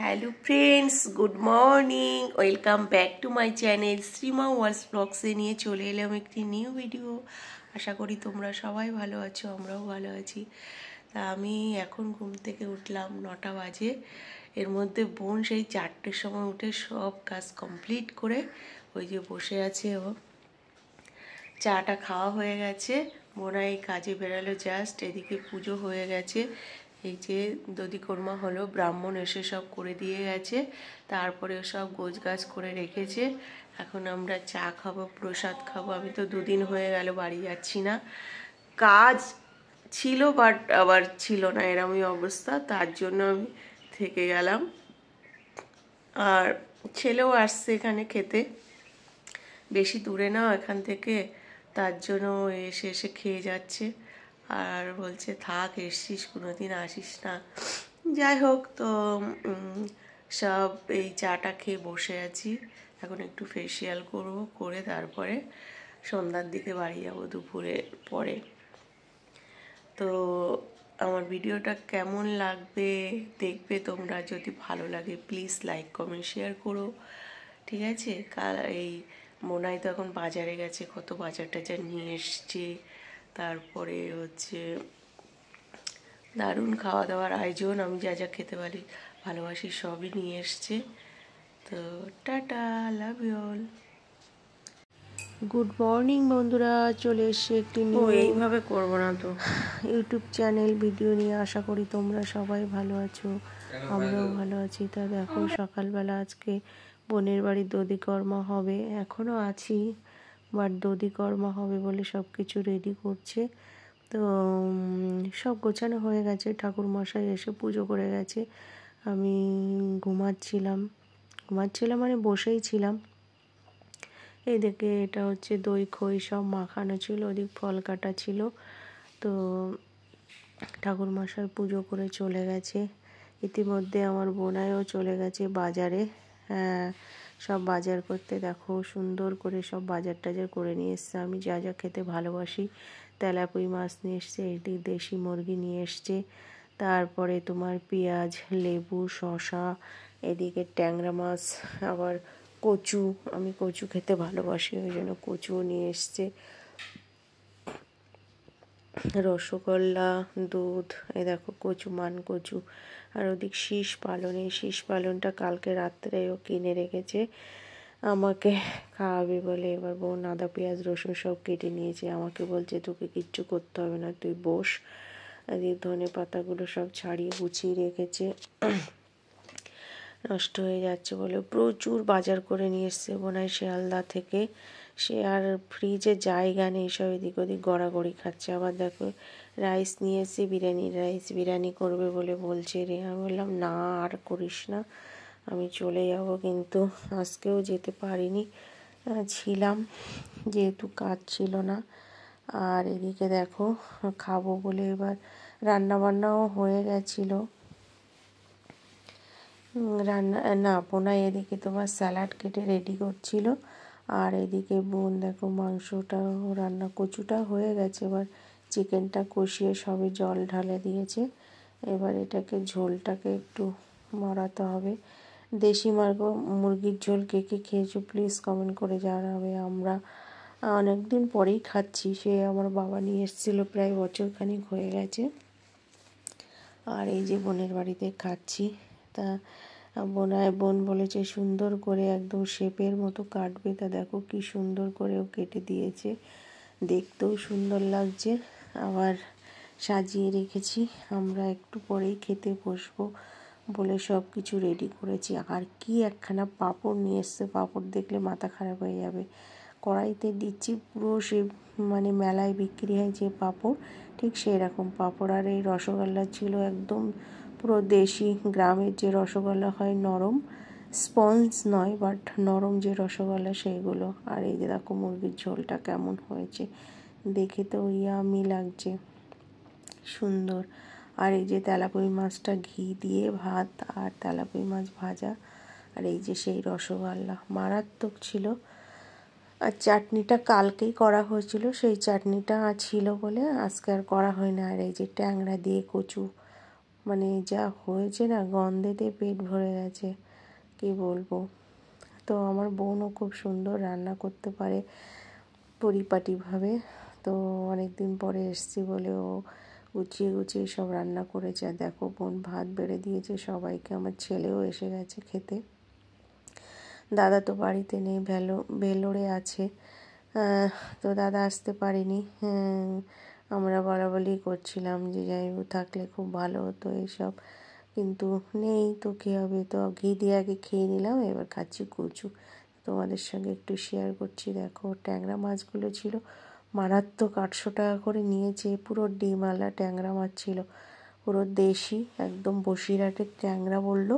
Hello friends, good morning. Welcome back to my channel Shrima worlds ব্লগসে নিয়ে চলে এলাম একটি নিউ ভিডিও। আশা করি তোমরা সবাই ভালো আছো, আমরাও ভালো আছি। তা আমি এখন ঘুম থেকে উঠলাম 9টা বাজে। এর মধ্যে বোন সেই 4টের সময় উঠে সব কাজ কমপ্লিট করে ওই যে বসে আছে। ও চাটা খাওয়া হয়ে গেছে, বোনা এই কাজে বেরালো জাস্ট। এদিকে পুজো হয়ে গেছে, এই যে দধিকর্মা হলো, ব্রাহ্মণ এসে সব করে দিয়ে গেছে, তারপরে সব গোছগাছ করে রেখেছে। এখন আমরা চা খাবো, প্রসাদ খাবো। আমি তো 2 দিন হয়ে গেল বাড়ি যাচ্ছি না, কাজ ছিল বাট আবার ছিল না, এরকমই অবস্থা। তার জন্য আমি থেকে গেলাম। আর ছেলেও আসছে এখানে খেতে, বেশি দূরে না এখান থেকে, তার জন্য এসে এসে খেয়ে যাচ্ছে। আর বলছে থাক, এসছিস কোনোদিন আসিস না। যাই হোক, তো সব এই চাটা খেয়ে বসে আছি। এখন একটু ফেসিয়াল করব, করে তারপরে সন্ধ্যার দিকে বাড়ি যাবো দুপুরে পরে। তো আমার ভিডিওটা কেমন লাগবে দেখবে তোমরা, যদি ভালো লাগে প্লিজ লাইক কমেন্ট শেয়ার করো, ঠিক আছে? এই মোনাই তো এখন বাজারে গেছে, কত বাজার টাজার নিয়ে এসছে। তারপরে হচ্ছে দারুণ খাওয়া দাওয়ার আয়োজন, আমি যা যা খেতে পারি ভালোবাসি সবই নিয়ে এসছে। তো tata, love you all. Good morning বন্ধুরা, চলে এসছে একটি এইভাবে করবো না তো ইউটিউব চ্যানেল ভিডিও নিয়ে। আশা করি তোমরা সবাই ভালো আছো, আমরাও ভালো আছি। তা দেখো, সকালবেলা আজকে বোনের বাড়ির দধিকর্মা হবে, এখনও আছি বাট দধিকর্মা হবে বলে সব কিছু রেডি করছে। তো সব গোছানো হয়ে গেছে, ঠাকুরমশাই এসে পুজো করে গেছে। আমি ঘুমাচ্ছিলাম মানে বসেই ছিলাম। এইদিকে এটা হচ্ছে দই খই সব মাখানো ছিল, ওদিক ফল কাটা ছিল। তো ঠাকুরমশাই পুজো করে চলে গেছে। ইতিমধ্যে আমার বোনাইও চলে গেছে বাজারে, সব বাজার করতে। দেখো সুন্দর করে সব বাজার টাজার করে নিয়ে এসছে। আমি যা যা খেতে ভালোবাসি, তেলাপুঁই মাছ নিয়ে এসছে, এদিকে দেশি মুরগি নিয়ে এসছে, তারপরে তোমার পেঁয়াজ, লেবু, শসা, এদিকে ট্যাংরা মাছ, আবার কচু, আমি কচু খেতে ভালোবাসি ওই জন্য কচুও নিয়ে এসছে, রসগোল্লা, দুধ, এই দেখো কচু, মান কচু। আর ওদিক শীষ পালন, এই শীষ পালনটা কালকে রাত্রেও কিনে রেখেছে আমাকে খাওয়াবে বলে। এবার বোন আদা পেঁয়াজ রসুন সব কেটে নিয়েছে, আমাকে বলছে তোকে কিচ্ছু করতে হবে না, তুই বস। এদিকে ধনে পাতাগুলো সব ছাড়িয়ে গুছিয়ে রেখেছে, নষ্ট হয়ে যাচ্ছে বলে। প্রচুর বাজার করে নিয়ে এসছে বোনাই শিয়ালদা থেকে। সে আর ফ্রিজে জায়গা নেই, সব এদিক ওদিক গড়াগড়ি খাচ্ছে। আবার দেখো রাইস নিয়ে এসে বিরিয়ানি করবে বলে বলছে রে। আমি বললাম না আর করিস না, আমি চলে যাব, কিন্তু আজকেও যেতে পারিনি, ছিলাম যেহেতু কাজ ছিল না। আর এদিকে দেখো খাবো বলে এবার রান্নাবান্নাও হয়ে গেছিলো। বোনাই এদিকে তোমার স্যালাড কেটে রেডি করছিল, আর এদিকে বোন দেখো মাংসটা রান্না, কচুটা হয়ে গেছে, এবার চিকেনটা কষিয়ে সবে জল ঢালে দিয়েছে। এবার এটাকে ঝোলটাকে একটু মারাতে হবে। দেশি মুরগির ঝোল কে কে খেয়েছো প্লিজ কমেন্ট করে জানাবে। আমরা অনেক দিন পরেই খাচ্ছি, সে আমার বাবা নিয়ে এসেছিলো, প্রায় বছরখানিক হয়ে গেছে। আর এই যে বোনের বাড়িতে খাচ্ছি। তা বোন বলেছে সুন্দর করে একদম শেপের মতো কাটবে। তা দেখো কি সুন্দর করেও কেটে দিয়েছে, দেখতেও সুন্দর লাগছে। আবার সাজিয়ে রেখেছি, আমরা একটু পরেই খেতে বসবো বলে সব কিছু রেডি করেছি। আর কি একখানা পাঁপড় নিয়ে এসছে, পাঁপড় দেখলে মাথা খারাপ হয়ে যাবে। কড়াইতে দিচ্ছি, পুরো সে মানে মেলায় বিক্রি হয় যে পাঁপড়, ঠিক সেই রকম পাঁপড়। আর এই রসগোল্লা ছিল একদম পুরো দেশি গ্রামের যে রসগোল্লা হয়, নরম, স্পঞ্জ নয় বাট নরম যে রসগোল্লা সেইগুলো। আর এই যে দেখো মুরগির ঝোলটা কেমন হয়েছে, দেখে তো ইয়ামি লাগছে, সুন্দর। আর এই যে তেলাপুঁই মাছটা ঘি দিয়ে ভাত আর তেলাপুঁই মাছ ভাজা, আর এই যে সেই রসগোল্লা মারাত্মক ছিল। আর চাটনিটা কালকেই করা হয়েছিল, সেই চাটনিটা ছিল বলে আজকে আর করা হয় না। আর এই যে ট্যাংরা দিয়ে কচু, মানে যা হয়েছে না, গন্ধেতে পেট ভরে গেছে, কি বলবো। তো আমার বোনও খুব সুন্দর রান্না করতে পারে পরিপাটিভাবে। তো অনেক দিন পরে এসছি বলে ও গুছিয়ে গুছিয়ে সব রান্না করেছে। আর দেখো বোন ভাত বেড়ে দিয়েছে সবাইকে, আমার ছেলেও এসে গেছে খেতে। দাদা তো বাড়িতে নেই, ভেলোরে আছে। তো দাদা আসতে পারেনি। আমরা বলাবলি করছিলাম যে জামাইবাবু থাকলে খুব ভালো হতো এইসব, কিন্তু নেই তো কী হবে। তো ঘি দিয়ে আগে খেয়ে নিলাম, এবার খাচ্ছি কচু। তোমাদের সঙ্গে একটু শেয়ার করছি। দেখো ট্যাংরা মাছগুলো ছিল মারাত্মক, 800 টাকা করে নিয়েছে। পুরো ডিমওয়ালা ট্যাংরা মাছ ছিল, পুরো দেশি, একদম বসিরহাটের ট্যাংরা বললো।